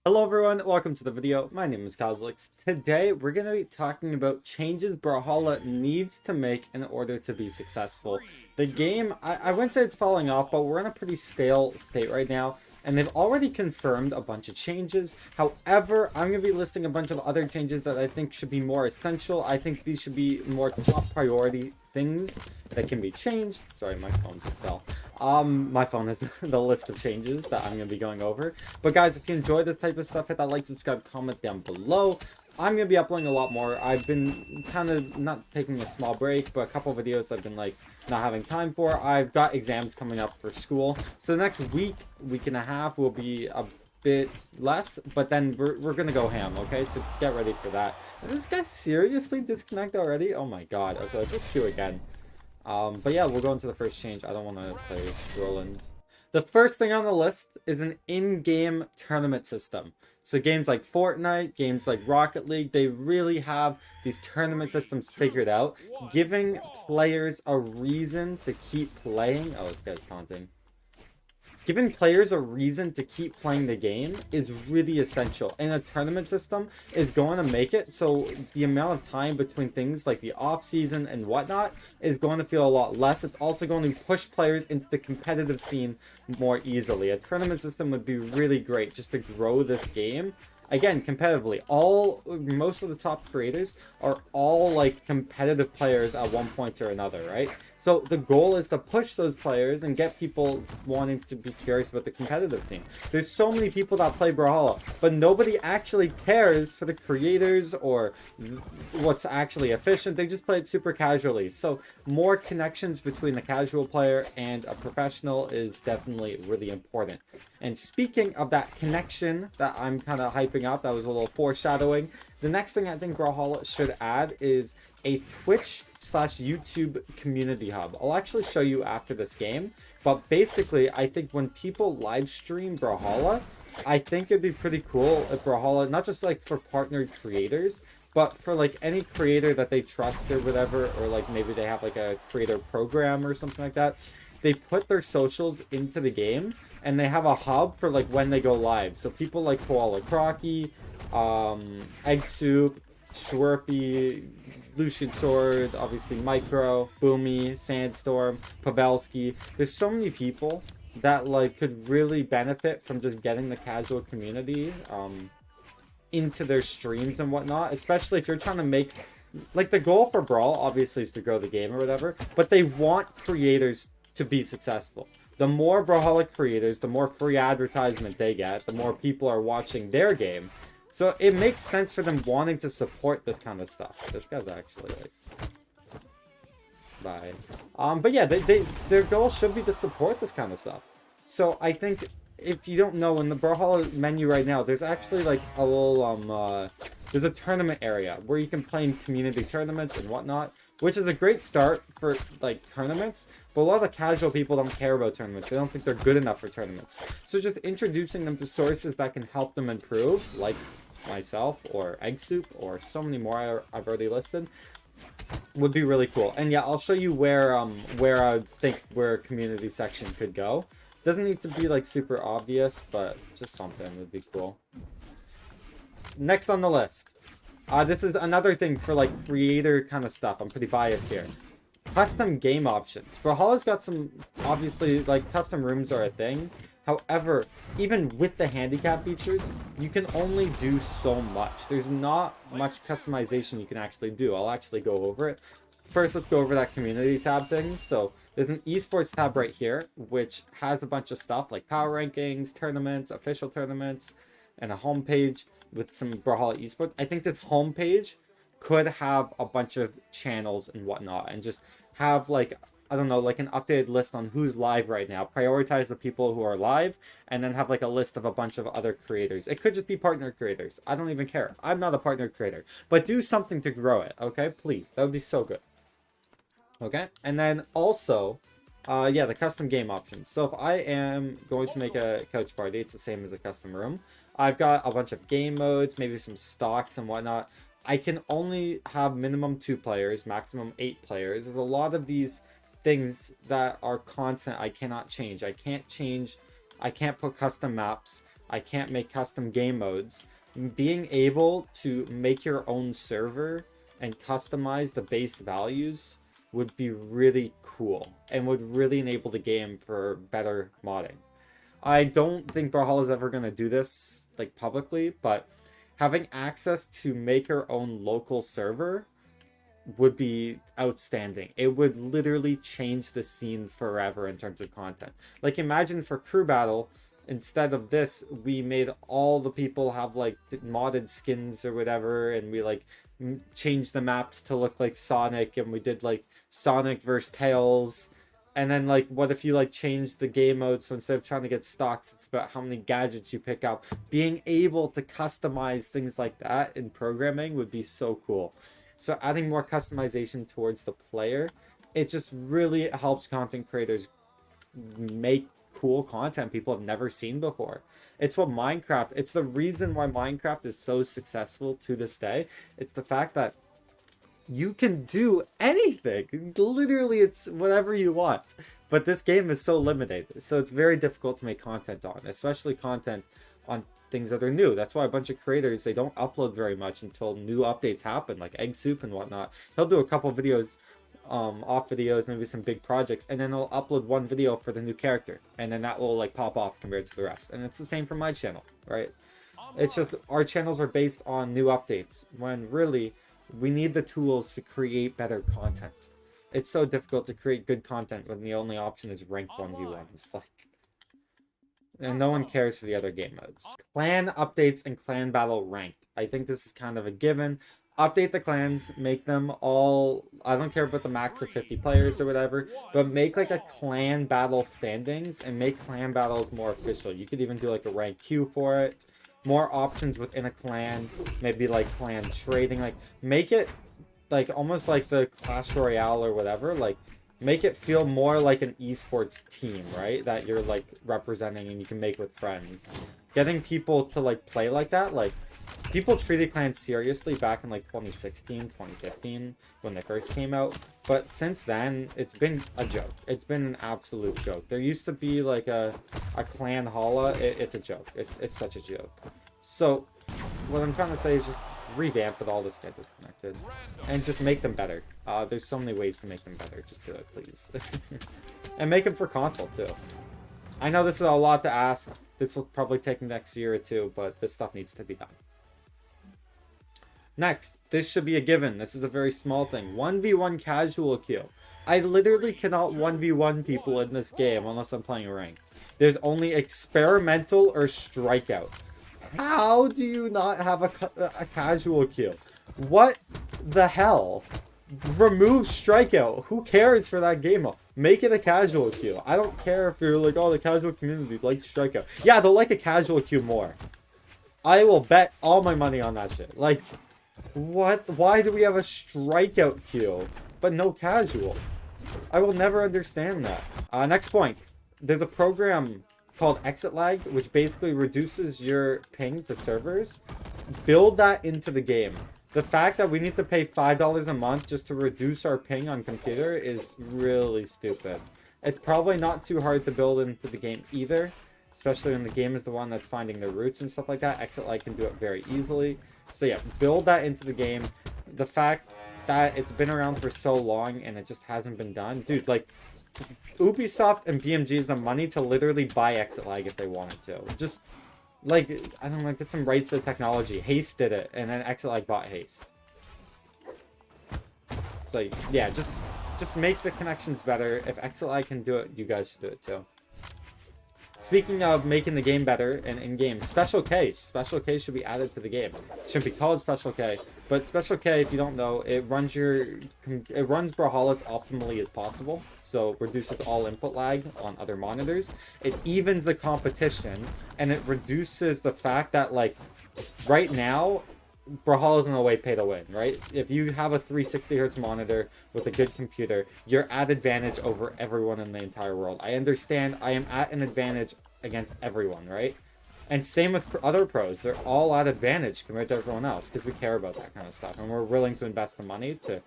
Hello everyone, welcome to the video. My name is Cosolix. Today we're going to be talking about changes Brawlhalla needs to make in order to be successful. The game, I wouldn't say it's falling off, but we're in a pretty stale state right now, and they've already confirmed a bunch of changes. However, I'm going to be listing a bunch of other changes that I think should be more essential. I think these should be more top priority things that can be changed. Sorry, my phone just fell. My phone has the list of changes that I'm going to be going over. But guys, if you enjoy this type of stuff, hit that like, subscribe, comment down below. I'm going to be uploading a lot more. I've been kind of not taking a small break, but a couple videos I've been like not having time for. I've got exams coming up for school. So the next week and a half will be a bit less, but then we're going to go ham, okay? So get ready for that. Did this guy seriously disconnect already? Oh my god. Okay, let's just queue again. But yeah, we'll go into the first change. I don't want to play Roland. The first thing on the list is an in-game tournament system. So games like Fortnite, games like Rocket League, they really have these tournament systems figured out, giving players a reason to keep playing. Oh, this guy's taunting. Giving players a reason to keep playing the game is really essential, and a tournament system is going to make it so the amount of time between things like the off season and whatnot is going to feel a lot less. It's also going to push players into the competitive scene more easily. A tournament system would be really great just to grow this game. Again, competitively, most of the top creators are all like competitive players at one point or another, right? So the goal is to push those players and get people wanting to be curious about the competitive scene. There's so many people that play Brawlhalla, but nobody actually cares for the creators or what's actually efficient. They just play it super casually. So more connections between the casual player and a professional is definitely really important. And speaking of that connection that I'm kind of hyping up, that was a little foreshadowing. The next thing I think Brawlhalla should add is a Twitch/YouTube community hub. I'll actually show you after this game, but basically I think when people live stream Brawlhalla, I think it'd be pretty cool if Brawlhalla, not just like for partnered creators, but for like any creator that they trust or whatever, or like maybe they have like a creator program or something like that, they put their socials into the game and they have a hub for like when they go live. So people like Koala Crocky, Egg Soup, Schwerpy, Lucian Sword, obviously Micro, Boomy, Sandstorm, Pavelski. There's so many people that like could really benefit from just getting the casual community into their streams and whatnot, especially if you're trying to make like the goal for Brawl obviously is to grow the game or whatever, but they want creators to be successful. The more Brawlhalla creators, the more free advertisement they get, the more people are watching their game. So it makes sense for them wanting to support this kind of stuff. This guy's actually like... Bye. But yeah, their goal should be to support this kind of stuff. So I think if you don't know, in the Brawlhalla menu right now, there's actually like a little there's a tournament area where you can play in community tournaments and whatnot, which is a great start for like tournaments, but a lot of casual people don't care about tournaments. They don't think they're good enough for tournaments. So just introducing them to sources that can help them improve, like myself or Egg Soup or so many more I've already listed, would be really cool. And yeah, I'll show you where I think where a community section could go. Doesn't need to be like super obvious, but just something would be cool. Next on the list, this is another thing for like creator kind of stuff. I'm pretty biased here. Custom game options. Brawlhalla's got some, obviously, like custom rooms are a thing. However, even with the handicap features, you can only do so much. There's not much customization you can actually do. I'll actually go over it. First, let's go over that community tab thing. So there's an esports tab right here, which has a bunch of stuff like power rankings, tournaments, official tournaments, and a homepage with some Brawlhalla esports. I think this homepage could have a bunch of channels and whatnot, and just have like, I don't know, like an updated list on who's live right now. Prioritize the people who are live, and then have like a list of a bunch of other creators. It could just be partner creators. I don't even care. I'm not a partner creator. But do something to grow it, okay? Please. That would be so good. Okay? And then also, yeah, the custom game options. So if I am going to make a couch party, it's the same as a custom room. I've got a bunch of game modes, maybe some stocks and whatnot. I can only have minimum 2 players, maximum 8 players. There's a lot of these things that are constant I cannot change. I can't put custom maps. I can't make custom game modes. Being able to make your own server and customize the base values would be really cool and would really enable the game for better modding. I don't think Brawlhalla is ever going to do this like publicly, but having access to make your own local server would be outstanding. It would literally change the scene forever in terms of content. Like, imagine for crew battle, instead of this, we made all the people have like modded skins or whatever, and we like changed the maps to look like Sonic, and we did like Sonic versus Tails. And then, like, what if you, like, change the game mode, so instead of trying to get stocks, it's about how many gadgets you pick up. Being able to customize things like that in programming would be so cool. So adding more customization towards the player, it just really helps content creators make cool content people have never seen before. It's what Minecraft, it's the reason why Minecraft is so successful to this day. It's the fact that you can do anything. Literally, it's whatever you want. But this game is so limited, so it's very difficult to make content on, especially content on things that are new. That's why a bunch of creators, they don't upload very much until new updates happen, like Egg Soup and whatnot. He'll do a couple videos, off videos, maybe some big projects, and then he'll upload one video for the new character, and then that will like pop off compared to the rest. And it's the same for my channel, right? It's just our channels are based on new updates, when really we need the tools to create better content. It's so difficult to create good content when the only option is ranked 1v1s. Like, and no one cares for the other game modes. Clan updates and clan battle ranked. I think this is kind of a given. Update the clans, make them all, I don't care about the max of 50 players or whatever, but make like a clan battle standings and make clan battles more official. You could even do like a rank queue for it. More options within a clan, maybe like clan trading, like make it like almost like the Clash Royale or whatever, like make it feel more like an esports team, right? That you're like representing and you can make with friends. Getting people to like play like that, like people treated clans seriously back in like 2016, 2015 when they first came out. But since then, it's been a joke. It's been an absolute joke. There used to be like a clan Halla. It's a joke. It's such a joke. So what I'm trying to say is just revamp with all this get disconnected and just make them better. There's so many ways to make them better. Just do it, please. And make them for console too. I know this is a lot to ask. This will probably take next year or two, but this stuff needs to be done. Next, this should be a given. This is a very small thing. 1v1 casual queue. I literally cannot 1v1 people in this game unless I'm playing ranked. There's only experimental or strikeout. How do you not have a casual queue? What the hell? Remove strikeout. Who cares for that game mode? Make it a casual queue. I don't care if you're like, oh, the casual community likes strikeout. Yeah, they'll like a casual queue more. I will bet all my money on that shit. Like, what? Why do we have a strikeout queue, but no casual? I will never understand that. Next point. There's a program called Exit Lag, which basically reduces your ping to servers. Build that into the game. The fact that we need to pay $5 a month just to reduce our ping on computer is really stupid. It's probably not too hard to build into the game either, especially when the game is the one that's finding the roots and stuff like that. Exit Lag can do it very easily. So yeah, build that into the game. The fact that it's been around for so long and it just hasn't been done. Dude, like, Ubisoft and BMG has the money to literally buy Exit Lag if they wanted to. Just, like, I don't know, get some rights to the technology. Haste did it, and then Exit Lag bought Haste. So, yeah, just make the connections better. If Exit Lag can do it, you guys should do it too. Speaking of making the game better and in-game, Special K. Special K should be added to the game. It shouldn't be called Special K, but Special K, if you don't know, it runs Brawlhalla as optimally as possible, so reduces all input lag on other monitors. It evens the competition, and it reduces the fact that, like, right now, Brawlhalla's in a way pay to win, right? If you have a 360 Hz monitor with a good computer, you're at advantage over everyone in the entire world. I understand I am at an advantage against everyone, right? And same with other pros. They're all at advantage compared to everyone else because we care about that kind of stuff. And we're willing to invest the money to,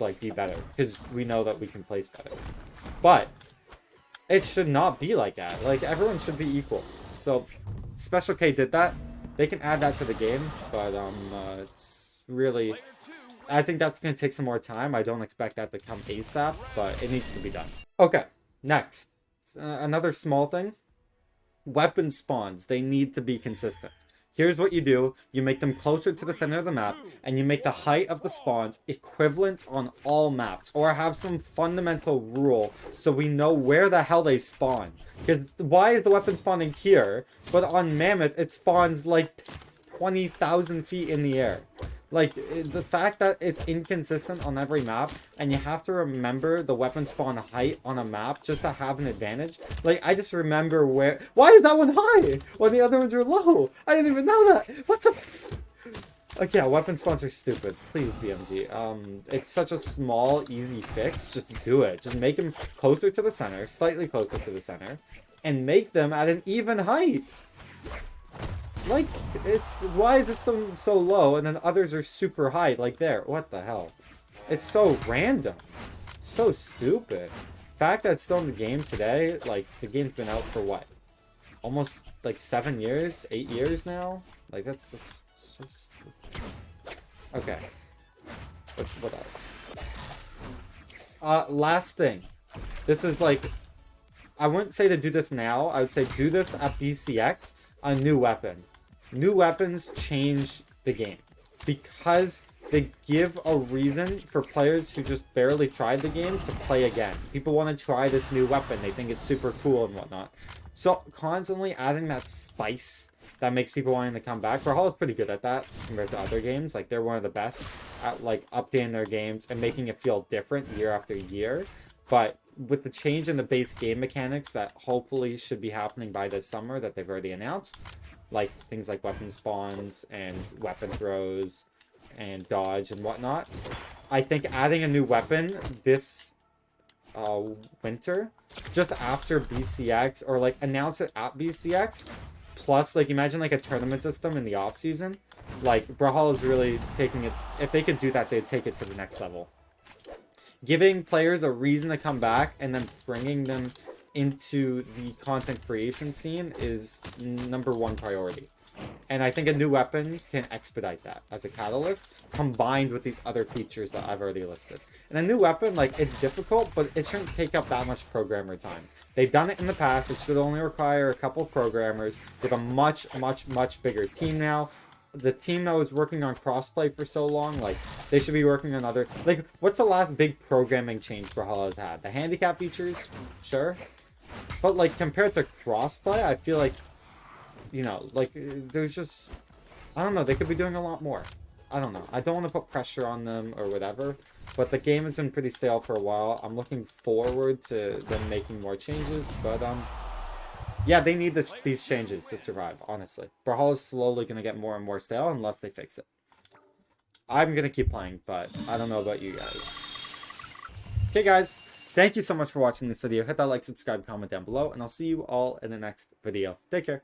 like, be better because we know that we can place better. But it should not be like that. Like, everyone should be equal. So Special K did that. They can add that to the game, but it's really... I think that's going to take some more time. I don't expect that to come ASAP, but it needs to be done. Okay, next. Another small thing. Weapon spawns. They need to be consistent. Here's what you do. You make them closer to the center of the map, and you make the height of the spawns equivalent on all maps, or have some fundamental rule so we know where the hell they spawn. Because why is the weapon spawning here, but on Mammoth it spawns like 20,000 feet in the air? Like, the fact that it's inconsistent on every map, and you have to remember the weapon spawn height on a map just to have an advantage. Like, I just remember where... Why is that one high when the other ones are low? I didn't even know that! What the... Like, yeah, weapon spawns are stupid. Please, BMG. It's such a small, easy fix. Just do it. Just make them closer to the center, slightly closer to the center, and make them at an even height. Like, it's... Why is it so low and then others are super high? Like there. What the hell? It's so random. So stupid. The fact that it's still in the game today, like, the game's been out for what? Almost, like, 7 years? 8 years now? Like, that's so stupid. Okay. What else? Last thing. This is, like... I wouldn't say to do this now. I would say do this at BCX. A new weapon. New weapons change the game because they give a reason for players who just barely tried the game to play again. People want to try this new weapon. They think it's super cool and whatnot. So constantly adding that spice that makes people wanting to come back. Brawlhalla is pretty good at that compared to other games. Like, they're one of the best at, like, updating their games and making it feel different year after year. But with the change in the base game mechanics that hopefully should be happening by this summer that they've already announced, like things like weapon spawns and weapon throws and dodge and whatnot, I think adding a new weapon this winter, just after BCX, or like announce it at BCX, plus like imagine like a tournament system in the off season, like Brawlhalla is really taking it. If they could do that, they'd take it to the next level. Giving players a reason to come back and then bringing them into the content creation scene is #1 priority. And I think a new weapon can expedite that as a catalyst, combined with these other features that I've already listed. And a new weapon, like, it's difficult, but it shouldn't take up that much programmer time. They've done it in the past. It should only require a couple of programmers. They have a much, much, much bigger team now. The team that was working on crossplay for so long, like, they should be working on other... Like, what's the last big programming change Brawlhalla has had? The handicap features? Sure. But, like, compared to crossplay, I feel like, you know, like, there's just... I don't know, they could be doing a lot more. I don't know. I don't want to put pressure on them or whatever, but the game has been pretty stale for a while. I'm looking forward to them making more changes, but, yeah, they need these changes to survive, honestly. Brawlhalla is slowly going to get more and more stale unless they fix it. I'm going to keep playing, but I don't know about you guys. Okay, guys. Thank you so much for watching this video. Hit that like, subscribe, comment down below, and I'll see you all in the next video. Take care.